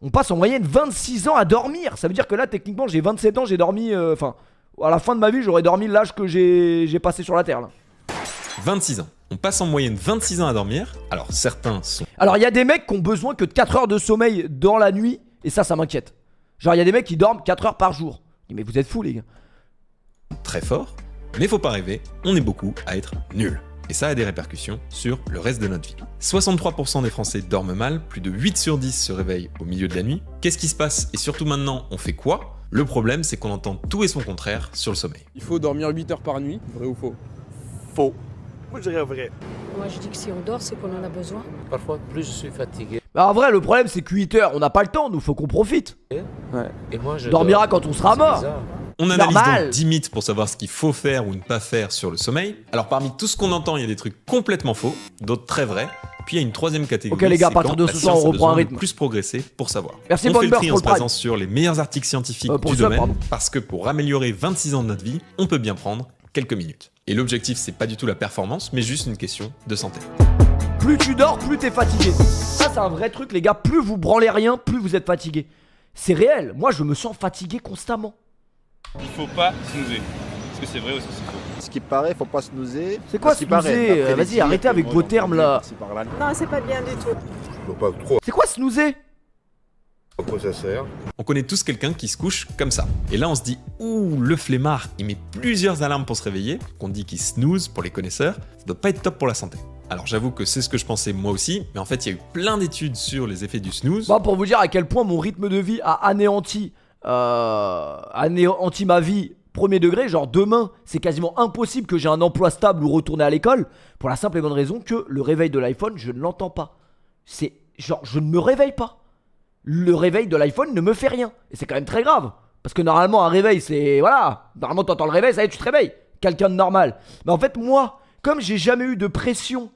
On passe en moyenne 26 ans à dormir. Ça veut dire que là, techniquement, j'ai 27 ans, j'ai dormi... Enfin, à la fin de ma vie, j'aurais dormi l'âge que j'ai passé sur la Terre, là. 26 ans. On passe en moyenne 26 ans à dormir. Alors, certains sont... Alors, il y a des mecs qui ont besoin que de 4 heures de sommeil dans la nuit. Et ça m'inquiète. Genre, il y a des mecs qui dorment 4 heures par jour. Je dis, mais vous êtes fous, les gars. Très forts. Mais faut pas rêver, on est beaucoup à être nuls. Et ça a des répercussions sur le reste de notre vie. 63% des Français dorment mal, plus de 8 sur 10 se réveillent au milieu de la nuit. Qu'est-ce qui se passe et surtout maintenant, on fait quoi? Le problème, c'est qu'on entend tout et son contraire sur le sommeil. Il faut dormir 8 heures par nuit, vrai ou faux? Faux. Moi je dirais vrai. Moi je dis que si on dort, c'est qu'on en a besoin. Parfois, plus je suis fatigué. Bah, en vrai, le problème, c'est que 8 heures, on n'a pas le temps, nous, faut qu'on profite. Ouais. Et moi, je On dormira dors. quand on sera C'est mort. bizarre. On analyse Normal. donc 10 mythes pour savoir ce qu'il faut faire ou ne pas faire sur le sommeil. Alors parmi tout ce qu'on entend, il y a des trucs complètement faux, d'autres très vrais. Puis il y a une troisième catégorie. Ok, les gars, à c'est partir quand de la ce soir, science on a reprend un besoin de rythme. plus progresser pour savoir. Merci, on Bonne fait le Beurre, tri pour en le se Prime. basant sur les meilleurs articles scientifiques pour du ça, domaine, pardon. parce que pour améliorer 26 ans de notre vie, on peut bien prendre quelques minutes. Et l'objectif, c'est pas du tout la performance, mais juste une question de santé. Plus tu dors, plus t'es fatigué. Ça, c'est un vrai truc, les gars. Plus vous branlez rien, plus vous êtes fatigué. C'est réel. Moi, je me sens fatigué constamment. Il faut pas snoozer. Est-ce que c'est vrai ou est-ce que c'est faux? Ce qui paraît, faut pas snoozer. C'est quoi Ce qui paraît, snoozer? d'après les Vas-y, dires arrêtez que avec moi, vos j'ai termes, entendu là. par-ci, par-là. Non, c'est pas bien du tout. Faut pas trop. C'est quoi snoozer? À quoi ça sert? On connaît tous quelqu'un qui se couche comme ça. Et là, on se dit, ouh, le flemmard, il met plusieurs alarmes pour se réveiller, qu'on dit qu'il snooze pour les connaisseurs, ça doit pas être top pour la santé. Alors j'avoue que c'est ce que je pensais moi aussi, mais en fait, il y a eu plein d'études sur les effets du snooze. Bon, pour vous dire à quel point mon rythme de vie a anéanti ma vie premier degré, genre demain c'est quasiment impossible que j'ai un emploi stable ou retourner à l'école, pour la simple et bonne raison que le réveil de l'iPhone, je ne l'entends pas. C'est genre, je ne me réveille pas. Le réveil de l'iPhone ne me fait rien. Et c'est quand même très grave. Parce que normalement un réveil c'est, voilà, normalement t'entends le réveil, ça y est, tu te réveilles. Quelqu'un de normal. Mais en fait moi, comme j'ai jamais eu de pression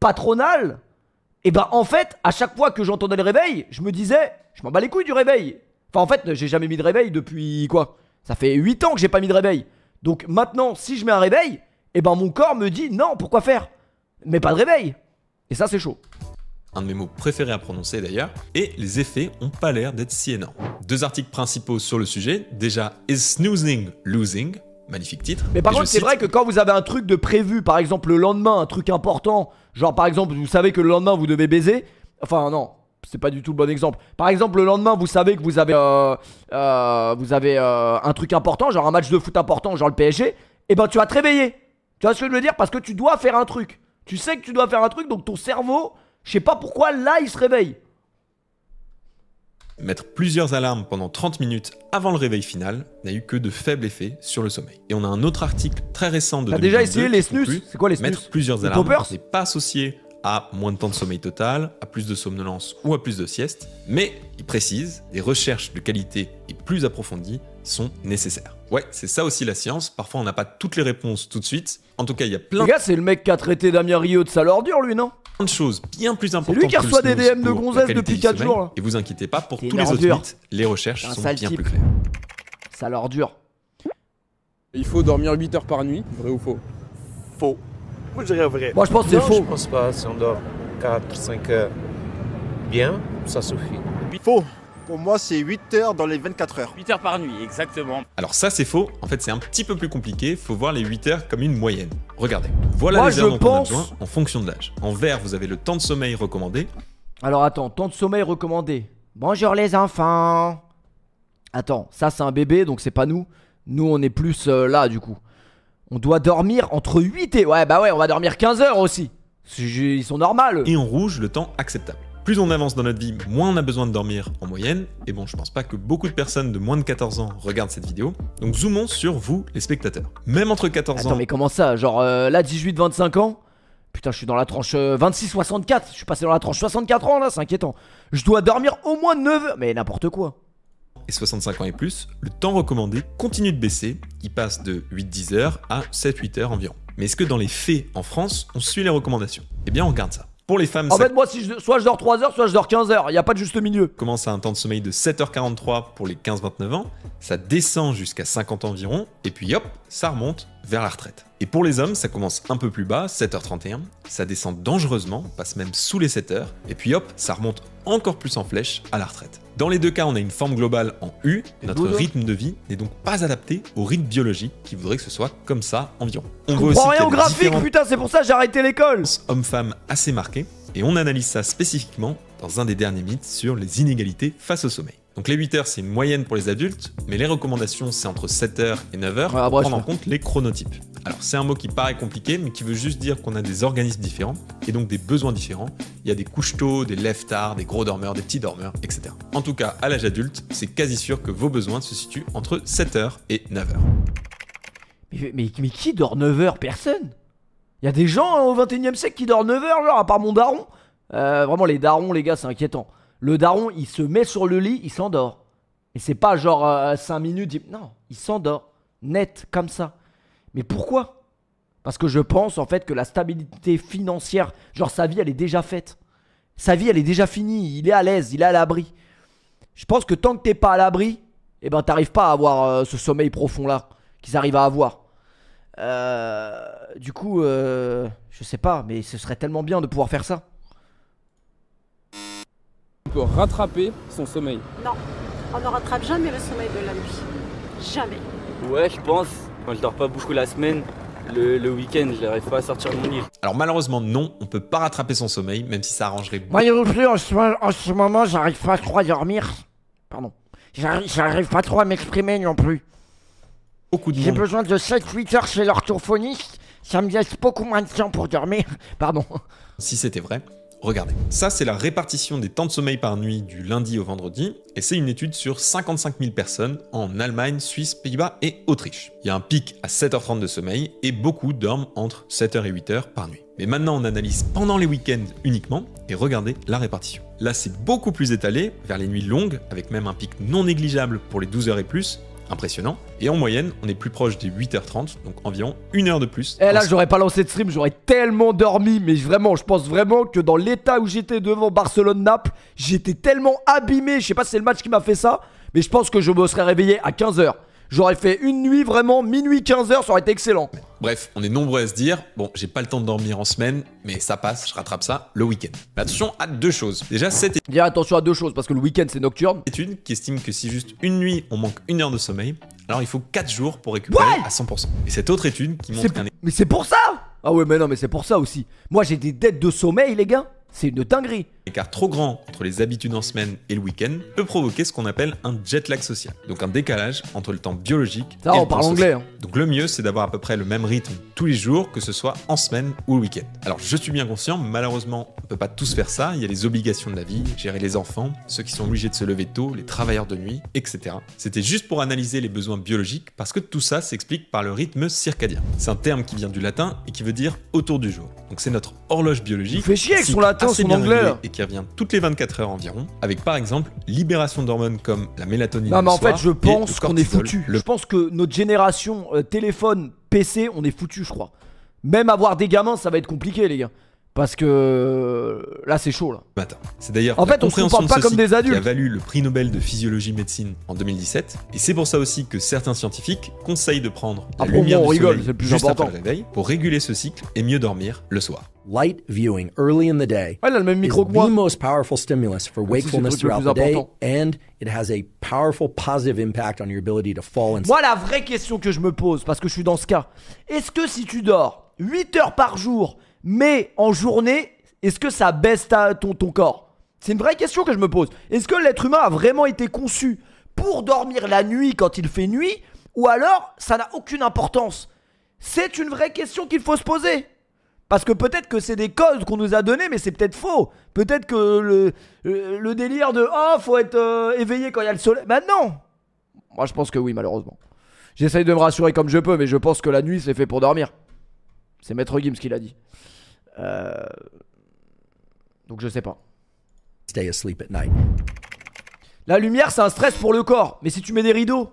patronale, et ben en fait à chaque fois que j'entendais le réveil, je me disais, je m'en bats les couilles du réveil. Enfin en fait j'ai jamais mis de réveil depuis quoi? Ça fait 8 ans que j'ai pas mis de réveil. Donc maintenant si je mets un réveil, et ben mon corps me dit non, pourquoi faire? Mais pas de réveil. Et ça c'est chaud. Un de mes mots préférés à prononcer d'ailleurs, et les effets ont pas l'air d'être si énormes. 2 articles principaux sur le sujet, déjà Is Snoozing Losing? Magnifique titre. Mais par Et contre je c'est cite, vrai que quand vous avez un truc de prévu, par exemple le lendemain, un truc important, genre par exemple vous savez que le lendemain vous devez baiser, enfin non, c'est pas du tout le bon exemple. Par exemple le lendemain vous savez que vous avez un truc important, genre un match de foot important, genre le PSG, et ben tu vas te réveiller. Tu vois ce que je veux dire? Parce que tu dois faire un truc. Tu sais que tu dois faire un truc, donc ton cerveau, je sais pas pourquoi là il se réveille. mettre plusieurs alarmes pendant 30 minutes avant le réveil final n'a eu que de faibles effets sur le sommeil. Et on a un autre article très récent de T'as déjà 2022 essayé les qui conclut, snus? C'est quoi les snus? Mettre plusieurs Les alarmes poppers? n'est pas associé à moins de temps de sommeil total, à plus de somnolence ou à plus de sieste, mais il précise, des recherches de qualité et plus approfondies sont nécessaires. Ouais, c'est ça aussi la science, parfois on n'a pas toutes les réponses tout de suite, en tout cas il y a plein Les gars, c'est le mec qui a traité Damien Rieu de sale ordure, lui, non? de choses bien plus importantes. lui qui que le reçoit des snooze DM de pour la gonzesses qualité depuis du 4 sommeil. jours, là. Et vous inquiétez pas, pour C'est tous une les autres ordure. mythes, les recherches Un sont sale bien type. plus claires. Sale ordure. Il faut dormir 8 heures par nuit, vrai ou faux? Faux. Moi je dirais vrai. Moi, je pense que c'est Non, je faux. pense pas. Si on dort 4, 5 heures bien, ça suffit. Faux. Pour moi c'est 8 heures dans les 24 heures. 8 heures par nuit, exactement. Alors ça c'est faux, en fait c'est un petit peu plus compliqué, faut voir les 8 heures comme une moyenne. Regardez, voilà Moi, les je heures dont on a pense- besoin en fonction de l'âge. En vert vous avez le temps de sommeil recommandé, Alors attends, temps de sommeil recommandé. Bonjour les enfants. Attends, ça c'est un bébé, donc c'est pas nous. Nous on est plus là du coup. On doit dormir entre 8 et... Ouais bah ouais, on va dormir 15 heures aussi. Ils sont normales. et en rouge le temps acceptable. Plus on avance dans notre vie, moins on a besoin de dormir en moyenne. Et bon, je pense pas que beaucoup de personnes de moins de 14 ans regardent cette vidéo. Donc zoomons sur vous, les spectateurs. Même entre 14 Attends ans mais comment ça? Genre là 18-25 ans. Putain je suis dans la tranche 26-64. Je suis passé dans la tranche 64 ans là, c'est inquiétant. Je dois dormir au moins 9 heures. Mais n'importe quoi. et 65 ans et plus, le temps recommandé continue de baisser. Il passe de 8-10 heures à 7-8 heures environ. Mais est-ce que dans les faits, en France, on suit les recommandations? Eh bien, on regarde ça. Pour les femmes, En ça fait moi si soit je dors 3 heures, soit je dors 15 heures. Y a pas de juste milieu. commence à un temps de sommeil de 7h43 pour les 15-29 ans, ça descend jusqu'à 50 environ, et puis hop, ça remonte vers la retraite. Et pour les hommes, ça commence un peu plus bas, 7h31, ça descend dangereusement, passe même sous les 7 heures, et puis hop, ça remonte encore plus en flèche à la retraite. Dans les deux cas, on a une forme globale en U. Notre dodo. rythme de vie n'est donc pas adapté au rythme biologique qui voudrait que ce soit comme ça environ. On Je voit aussi comprends qu'il y rien a au des graphique, différences putain, c'est pour ça que j'ai arrêté l'école. hommes-femmes assez marquées et on analyse ça spécifiquement dans un des derniers mythes sur les inégalités face au sommeil. Donc les 8 heures, c'est une moyenne pour les adultes, mais les recommandations, c'est entre 7 heures et 9 heures Ouais, pour bref. prendre en compte les chronotypes. Alors c'est un mot qui paraît compliqué, mais qui veut juste dire qu'on a des organismes différents et donc des besoins différents. Il y a des couches tôt, des lève tard, des gros dormeurs, des petits dormeurs, etc. En tout cas, à l'âge adulte, c'est quasi sûr que vos besoins se situent entre 7 heures et 9 heures. Mais qui dort 9 heures? Personne. Il y a des gens au 21 e siècle qui dorment 9 heures, genre, à part mon daron. Vraiment, les darons, les gars, c'est inquiétant. Le daron, il se met sur le lit, il s'endort. Et c'est pas genre 5 minutes, non, il s'endort. Net, comme ça. Mais pourquoi? Parce que je pense en fait que la stabilité financière, genre sa vie, elle est déjà faite. Sa vie, elle est déjà finie. Il est à l'aise, il est à l'abri. Je pense que tant que t'es pas à l'abri, eh ben t'arrives pas à avoir ce sommeil profond là qu'ils arrivent à avoir. Du coup, je sais pas, mais ce serait tellement bien de pouvoir faire ça. On peut rattraper son sommeil. Non, on ne rattrape jamais le sommeil de la nuit. Jamais. Ouais, je pense. Quand je dors pas beaucoup la semaine, le week-end, je n'arrive pas à sortir de mon lit. Alors malheureusement non, on peut pas rattraper son sommeil, même si ça arrangerait beaucoup. Moi non plus, en ce moment, j'arrive pas trop à dormir. Pardon. J'arrive pas trop à m'exprimer non plus. Beaucoup de J'ai monde besoin de 7-8 heures chez l'orthophoniste. Ça me laisse beaucoup moins de temps pour dormir. Pardon. si c'était vrai. Regardez, ça c'est la répartition des temps de sommeil par nuit du lundi au vendredi, et c'est une étude sur 55 000 personnes en Allemagne, Suisse, Pays-Bas et Autriche. Il y a un pic à 7h30 de sommeil, et beaucoup dorment entre 7h et 8h par nuit. Mais maintenant on analyse pendant les week-ends uniquement, et regardez la répartition. Là c'est beaucoup plus étalé, vers les nuits longues, avec même un pic non négligeable pour les 12h et plus, impressionnant. Et en moyenne, on est plus proche des 8h30, donc environ 1 heure de plus. Et là, j'aurais pas lancé de stream, j'aurais tellement dormi. Mais vraiment, je pense vraiment que dans l'état où j'étais devant Barcelone-Naples, j'étais tellement abîmé. Je sais pas si c'est le match qui m'a fait ça, mais je pense que je me serais réveillé à 15h. J'aurais fait une nuit vraiment, minuit 15h, ça aurait été excellent. Bref, on est nombreux à se dire, bon, j'ai pas le temps de dormir en semaine, mais ça passe, je rattrape ça le week-end. Mais attention à deux choses. Déjà, cette Dire attention à deux choses, parce que le week-end c'est nocturne. étude qui estime que si juste une nuit, on manque 1 heure de sommeil, alors il faut 4 jours pour récupérer Ouais à 100%. Et cette autre étude qui montre qu'un Mais c'est pour ça. Ah ouais, mais non, mais c'est pour ça aussi. Moi j'ai des dettes de sommeil, les gars. C'est une dinguerie. écart trop grand entre les habitudes en semaine et le week-end peut provoquer ce qu'on appelle un jet lag social. Donc un décalage entre le temps biologique Ça, et on le temps parle social. anglais, hein. Donc le mieux, c'est d'avoir à peu près le même rythme tous les jours, que ce soit en semaine ou le week-end. Alors je suis bien conscient, malheureusement, on peut pas tous faire ça. Il y a les obligations de la vie, gérer les enfants, ceux qui sont obligés de se lever tôt, les travailleurs de nuit, etc. C'était juste pour analyser les besoins biologiques, parce que tout ça s'explique par le rythme circadien. C'est un terme qui vient du latin et qui veut dire autour du jour. Donc c'est notre horloge biologique. Il fait chier avec son cycle latin, assez son bien anglais, régulé là. et qui revient toutes les 24 heures environ, avec par exemple libération d'hormones comme la mélatonine. Non le mais en soir fait je et pense le qu'on est cortisol foutu. le Je pense que notre génération téléphone, PC, on est foutu je crois. Même avoir des gamins ça va être compliqué les gars. Parce que là c'est chaud là. matin. C'est d'ailleurs En la fait, on se compréhension comporte de pas ce comme des cycle adultes. qui a valu le prix Nobel de physiologie médecine en 2017. Et c'est pour ça aussi que certains scientifiques conseillent de prendre la Après, au lumière moins, on du rigole, soleil c'est le plus juste important. après le réveil pour réguler ce cycle et mieux dormir le soir. Light viewing early in the day Ouais, il a le même is micro que the moi. most powerful stimulus for Aussi, c'est le wakefulness truc le throughout plus the day, important. and it has a powerful positive impact on your ability to fall in. Moi la vraie question que je me pose, parce que je suis dans ce cas, est-ce que si tu dors 8 heures par jour, mais en journée, est-ce que ça baisse ton corps? C'est une vraie question que je me pose. Est-ce que l'être humain a vraiment été conçu pour dormir la nuit quand il fait nuit, ou alors ça n'a aucune importance? C'est une vraie question qu'il faut se poser. Parce que peut-être que c'est des codes qu'on nous a donnés, mais c'est peut-être faux. Peut-être que le délire de « Oh, faut être éveillé quand il y a le soleil ». Bah non. Moi, je pense que oui, malheureusement. J'essaye de me rassurer comme je peux, mais je pense que la nuit, c'est fait pour dormir. C'est Maître Gims qui l'a dit. Donc je sais pas. Stay asleep at night. La lumière, c'est un stress pour le corps. Mais si tu mets des rideaux...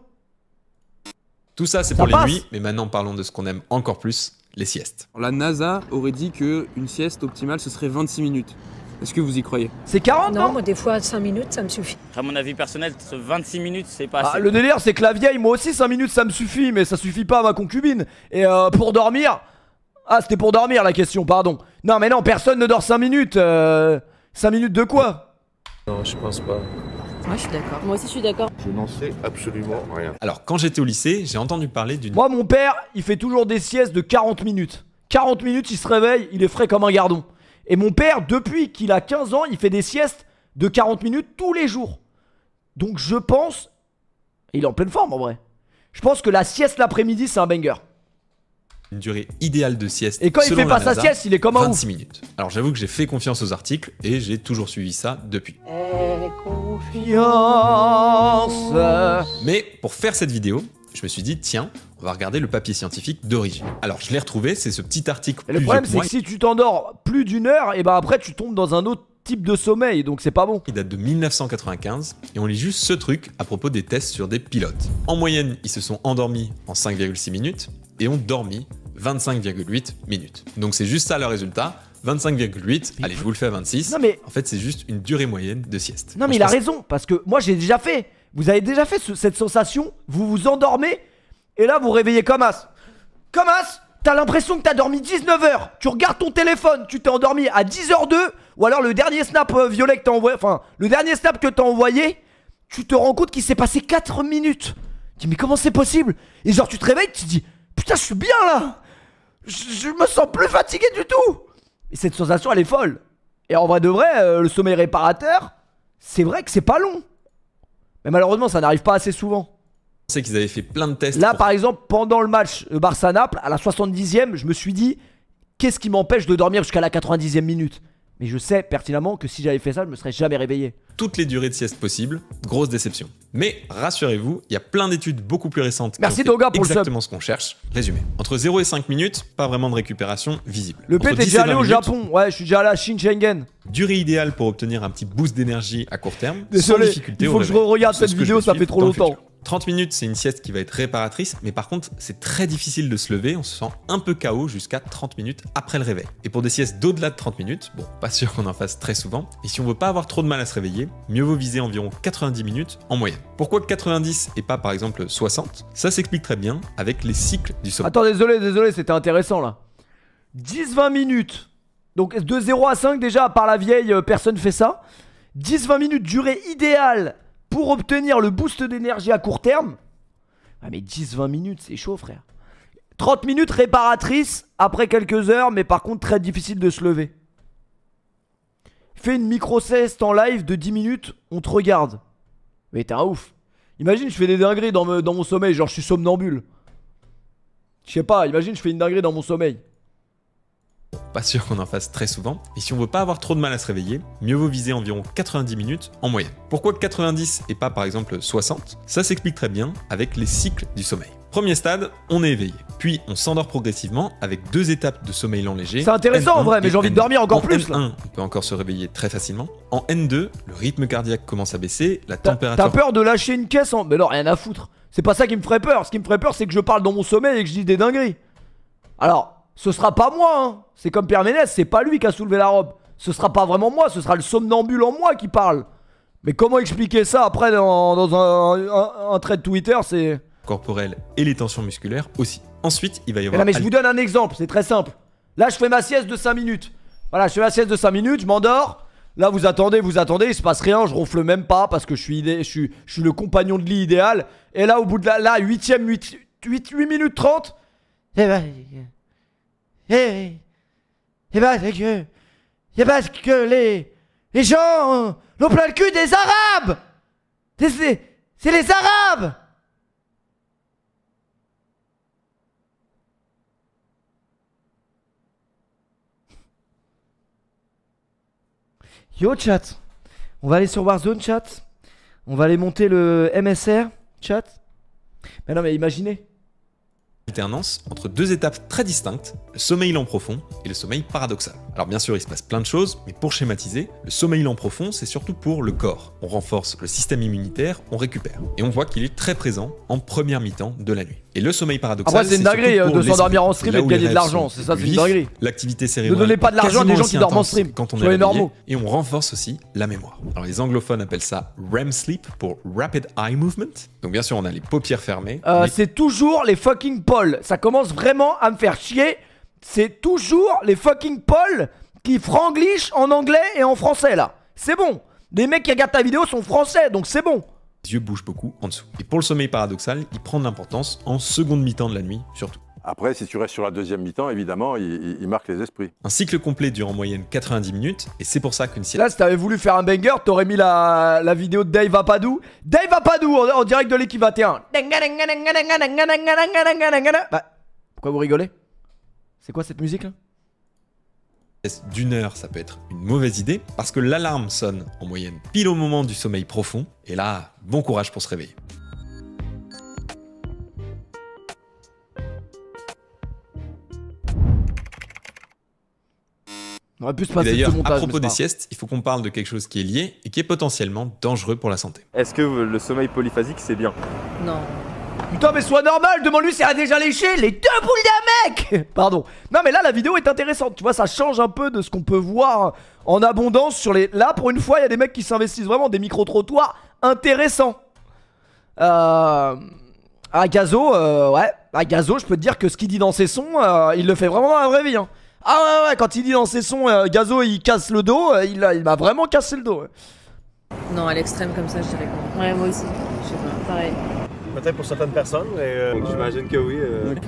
Tout ça, c'est Ça pour passe. les nuits, mais maintenant parlons de ce qu'on aime encore plus, les siestes. La NASA aurait dit qu'une sieste optimale, ce serait 26 minutes. Est-ce que vous y croyez? C'est 40, Non, non, moi des fois 5 minutes ça me suffit. À mon avis personnel, 26 minutes, c'est pas Ah, assez. le délire, c'est que la vieille, moi aussi, 5 minutes, ça me suffit. Mais ça suffit pas à ma concubine. Et pour dormir... Ah, c'était pour dormir la question, pardon. Non, mais non, personne ne dort 5 minutes. 5 minutes de quoi? Non, je pense pas. Moi je suis d'accord. Moi aussi je suis d'accord. Je n'en sais absolument rien. Alors, quand j'étais au lycée, j'ai entendu parler d'une... Moi, mon père, il fait toujours des siestes de 40 minutes. 40 minutes, il se réveille, il est frais comme un gardon. Et mon père, depuis qu'il a 15 ans, il fait des siestes de 40 minutes tous les jours. Donc je pense... Il est en pleine forme en vrai. Je pense que la sieste l'après-midi, c'est un banger. Une durée idéale de sieste. Et quand il fait pas sa sieste, il est comme un 26 ouf. minutes. Alors j'avoue que j'ai fait confiance aux articles et j'ai toujours suivi ça depuis. Mais pour faire cette vidéo, je me suis dit tiens, on va regarder le papier scientifique d'origine. Alors je l'ai retrouvé, c'est ce petit article. Et le problème c'est que si tu t'endors plus d'une heure, et ben après tu tombes dans un autre type de sommeil, donc c'est pas bon. Il date de 1995 et on lit juste ce truc à propos des tests sur des pilotes. En moyenne, ils se sont endormis en 5,6 minutes et ont dormi 25,8 minutes. Donc c'est juste ça le résultat. 25,8, allez je vous le fais à 26. Non mais... En fait c'est juste une durée moyenne de sieste. Non mais il a raison, parce que moi j'ai déjà fait. Vous avez déjà fait cette sensation, vous vous endormez et là vous réveillez comme as. Comme as, t'as l'impression que t'as dormi 19 heures. Tu regardes ton téléphone, tu t'es endormi à 10h02. Ou alors le dernier snap violet que t'as envoyé, enfin le dernier snap que t'as envoyé, tu te rends compte qu'il s'est passé 4 minutes. Tu dis mais comment c'est possible? Et genre tu te réveilles, tu te dis putain je suis bien là. Je me sens plus fatigué du tout. Et cette sensation elle est folle. Et en vrai de vrai, le sommeil réparateur, c'est vrai que c'est pas long. Mais malheureusement ça n'arrive pas assez souvent. On sait qu'ils avaient fait plein de tests. Là par exemple pendant le match Barça-Naples, à la 70e, je me suis dit qu'est-ce qui m'empêche de dormir jusqu'à la 90e minute? Mais je sais pertinemment que si j'avais fait ça, je me serais jamais réveillé. Toutes les durées de sieste possibles, grosse déception. Mais rassurez-vous, il y a plein d'études beaucoup plus récentes qui Merci ont fait Doga pour exactement ce qu'on cherche. Résumé. Entre 0 et 5 minutes, pas vraiment de récupération visible. Le P, t'es déjà allé au Japon? Ouais, je suis déjà allé à Shin-Schengen. Durée idéale pour obtenir un petit boost d'énergie à court terme. Désolé, sans difficulté il faut que je regarde cette vidéo, ça fait trop longtemps. 30 minutes, c'est une sieste qui va être réparatrice, mais par contre, c'est très difficile de se lever, on se sent un peu KO jusqu'à 30 minutes après le réveil. Et pour des siestes d'au-delà de 30 minutes, bon, pas sûr qu'on en fasse très souvent, et si on veut pas avoir trop de mal à se réveiller, mieux vaut viser environ 90 minutes en moyenne. Pourquoi 90 et pas par exemple 60? Ça s'explique très bien avec les cycles du sommeil. Attends, désolé, c'était intéressant là. 10-20 minutes. Donc de 0 à 5 déjà, par la vieille, personne fait ça. 10-20 minutes, durée idéale pour obtenir le boost d'énergie à court terme. Ah mais 10-20 minutes, c'est chaud frère. 30 minutes réparatrice après quelques heures, mais par contre très difficile de se lever. Fais une micro-sieste en live de 10 minutes, on te regarde. Mais t'es un ouf. Imagine je fais des dingueries dans mon sommeil, genre je suis somnambule. Je sais pas, imagine je fais une dinguerie dans mon sommeil. Pas sûr qu'on en fasse très souvent, et si on veut pas avoir trop de mal à se réveiller, mieux vaut viser environ 90 minutes en moyenne. Pourquoi 90 et pas par exemple 60? Ça s'explique très bien avec les cycles du sommeil. Premier stade, on est éveillé. Puis on s'endort progressivement avec 2 étapes de sommeil lent léger. C'est intéressant en vrai, mais j'ai envie de dormir encore plus là. En N1, on peut encore se réveiller très facilement. En N2, le rythme cardiaque commence à baisser, la température... T'as peur de lâcher une caisse en... Mais non, rien à foutre. C'est pas ça qui me ferait peur. Ce qui me ferait peur, c'est que je parle dans mon sommeil et que je dis des dingueries. Alors... Ce sera pas moi, hein. C'est comme Pierre Ménès, c'est pas lui qui a soulevé la robe. Ce sera pas vraiment moi, ce sera le somnambule en moi qui parle. Mais comment expliquer ça après dans un thread Twitter, c'est... corporel et les tensions musculaires aussi. Ensuite, il va y avoir... Mais je vous donne un exemple, c'est très simple. Là, je fais ma sieste de 5 minutes. Voilà, je fais ma sieste de 5 minutes, je m'endors. Là, vous attendez, il se passe rien, je ronfle même pas parce que je suis le compagnon de lit idéal. Et là, au bout de la 8 minutes 30, c'est parce que les gens l'ont plein le cul des Arabes. C'est les Arabes. Yo chat, on va aller sur Warzone chat. On va aller monter le MSR chat. Mais non mais imaginez. Alternance entre 2 étapes très distinctes, le sommeil lent profond et le sommeil paradoxal. Alors bien sûr il se passe plein de choses, mais pour schématiser, le sommeil lent profond c'est surtout pour le corps. On renforce le système immunitaire, on récupère. Et on voit qu'il est très présent en première mi-temps de la nuit. Et le sommeil paradoxal, après c'est une dinguerie de s'endormir en stream et de gagner de l'argent, c'est ça, c'est une dinguerie. L'activité cérébrale. Ne donnez pas de l'argent à des gens qui dorment en stream. Quand on est réveillé, et on renforce aussi la mémoire. Alors les anglophones appellent ça REM sleep pour Rapid Eye Movement. Donc bien sûr on a les paupières fermées. C'est toujours les fucking Paul. Ça commence vraiment à me faire chier. C'est toujours les fucking Paul qui franglichent en anglais et en français là. C'est bon. Les mecs qui regardent ta vidéo sont français, donc c'est bon. Les yeux bougent beaucoup en dessous. Et pour le sommeil paradoxal, il prend de l'importance en seconde mi-temps de la nuit, surtout. Après, si tu restes sur la deuxième mi-temps, évidemment, il marque les esprits. Un cycle complet dure en moyenne 90 minutes, et c'est pour ça qu'une sieste... Là, si t'avais voulu faire un banger, t'aurais mis la vidéo de Dave Apadou. Dave Apadou en direct de l'équipe 21. Bah, pourquoi vous rigolez? C'est quoi cette musique là? D'une heure, ça peut être une mauvaise idée, parce que l'alarme sonne en moyenne pile au moment du sommeil profond, et là, bon courage pour se réveiller. On aurait pu se passer D'ailleurs, ce montage, à propos des siestes, il faut qu'on parle de quelque chose qui est lié et qui est potentiellement dangereux pour la santé. Est-ce que le sommeil polyphasique c'est bien? Non. Putain, mais sois normal, demande-lui si elle a déjà léché les 2 boules d'un mec. Pardon. Non, mais là, la vidéo est intéressante. Tu vois, ça change un peu de ce qu'on peut voir en abondance sur les... Là, pour une fois, il y a des mecs qui s'investissent vraiment, des micro-trottoirs intéressants. À Gazo, ouais. À Gazo, je peux te dire que ce qu'il dit dans ses sons, il le fait vraiment dans la vraie vie, hein. Ah ouais, quand il dit dans ses sons, Gazo il casse le dos, il m'a vraiment cassé le dos. Ouais. Non, à l'extrême comme ça, je dirais pas. Ouais, moi aussi. Je sais pas, pareil. Peut-être pour certaines personnes, mais J'imagine que oui.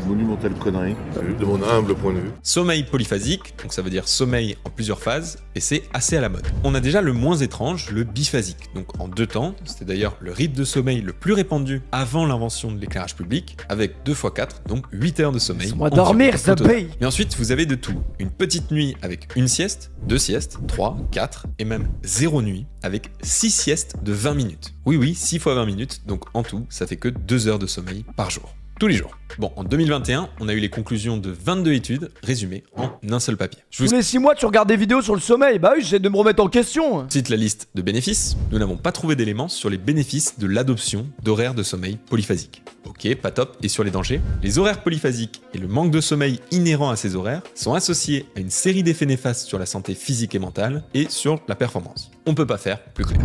Monumentale connerie, de mon humble point de vue. Sommeil polyphasique, donc ça veut dire sommeil en plusieurs phases, et c'est assez à la mode. On a déjà le moins étrange, le biphasique, donc en 2 temps. C'était d'ailleurs le rythme de sommeil le plus répandu avant l'invention de l'éclairage public, avec 2 x 4, donc 8 heures de sommeil. Laisse-moi dormir, ça paye. Mais ensuite, vous avez de tout. Une petite nuit avec une sieste, 2 siestes, 3, 4, et même 0 nuit, avec 6 siestes de 20 minutes. Oui, 6 fois 20 minutes, donc en tout, ça fait que 2 heures de sommeil par jour. Tous les jours. Bon, en 2021, on a eu les conclusions de 22 études résumées en un seul papier. Je vous Tous les 6 mois, tu regardes des vidéos sur le sommeil. Bah oui, j'essaie de me remettre en question. cite la liste de bénéfices. Nous n'avons pas trouvé d'éléments sur les bénéfices de l'adoption d'horaires de sommeil polyphasiques. Ok, pas top. Et sur les dangers? Les horaires polyphasiques et le manque de sommeil inhérent à ces horaires sont associés à une série d'effets néfastes sur la santé physique et mentale et sur la performance. On peut pas faire plus clair.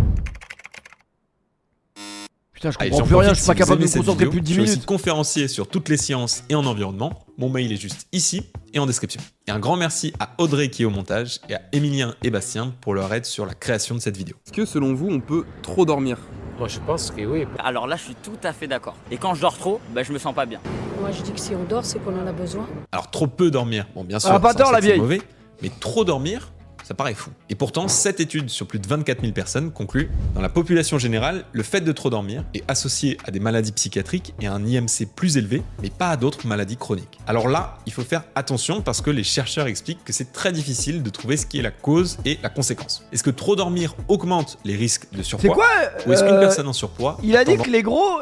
Putain, je comprends plus rien, je suis pas capable de me concentrer plus de 10 minutes. Je suis minutes. aussi conférencier sur toutes les sciences et en environnement. Mon mail est juste ici et en description. Et un grand merci à Audrey qui est au montage et à Emilien et Bastien pour leur aide sur la création de cette vidéo. Est-ce que selon vous, on peut trop dormir? moi je pense que oui. Alors là, je suis tout à fait d'accord. Et quand je dors trop, bah, je me sens pas bien. Moi, je dis que si on dort, c'est qu'on en a besoin. Alors trop peu dormir, bon bien sûr, Ah, pas ça, tort, on sait la que c'est vieille. mauvais, mais trop dormir, ça paraît fou. Et pourtant, cette étude sur plus de 24 000 personnes conclut, dans la population générale, le fait de trop dormir est associé à des maladies psychiatriques et à un IMC plus élevé, mais pas à d'autres maladies chroniques. Alors là, il faut faire attention parce que les chercheurs expliquent que c'est très difficile de trouver ce qui est la cause et la conséquence. Est-ce que trop dormir augmente les risques de C'est surpoids? quoi Ou est-ce qu'une personne en surpoids... Il a dit que les gros...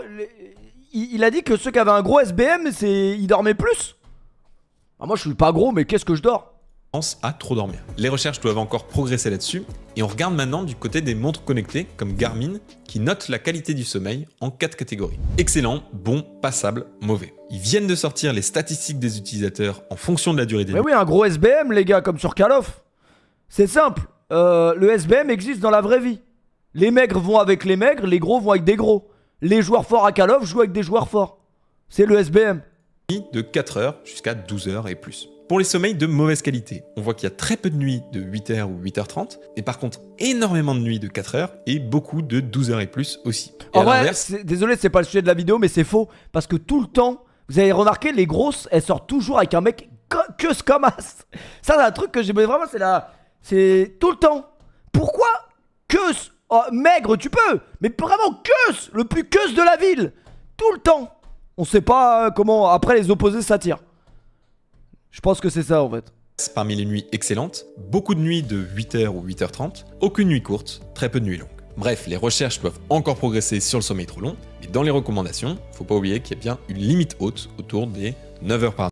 Il a dit que ceux qui avaient un gros SBM, ils dormaient plus. Ah, moi, je suis pas gros, mais qu'est-ce que je dors? à trop dormir. Les recherches doivent encore progresser là-dessus, et on regarde maintenant du côté des montres connectées comme Garmin, qui notent la qualité du sommeil en 4 catégories. Excellent, bon, passable, mauvais. Ils viennent de sortir les statistiques des utilisateurs en fonction de la durée des nuits. Mais oui, un gros SBM, les gars, comme sur Call of. C'est simple, le SBM existe dans la vraie vie. Les maigres vont avec les maigres, les gros vont avec des gros. Les joueurs forts à Call of jouent avec des joueurs forts. C'est le SBM. De 4 heures jusqu'à 12 heures et plus. Pour les sommeils de mauvaise qualité, on voit qu'il y a très peu de nuits de 8h ou 8h30, et par contre énormément de nuits de 4 heures et beaucoup de 12 heures et plus aussi. Et en à vrai, l'inverse, désolé, c'est pas le sujet de la vidéo, mais c'est faux. Parce que tout le temps, vous avez remarqué, les grosses, elles sortent toujours avec un mec que ce comme as. Ça, c'est un truc que j'ai vraiment, c'est tout le temps. Pourquoi que maigre, tu peux, mais vraiment le plus queuse de la ville. Tout le temps. On sait pas comment, après les opposés s'attirent. Je pense que c'est ça en fait. parmi les nuits excellentes, beaucoup de nuits de 8h ou 8h30, aucune nuit courte, très peu de nuits longues. Bref, les recherches peuvent encore progresser sur le sommeil trop long, mais dans les recommandations, faut pas oublier qu'il y a bien une limite haute autour des 9 heures par nuit.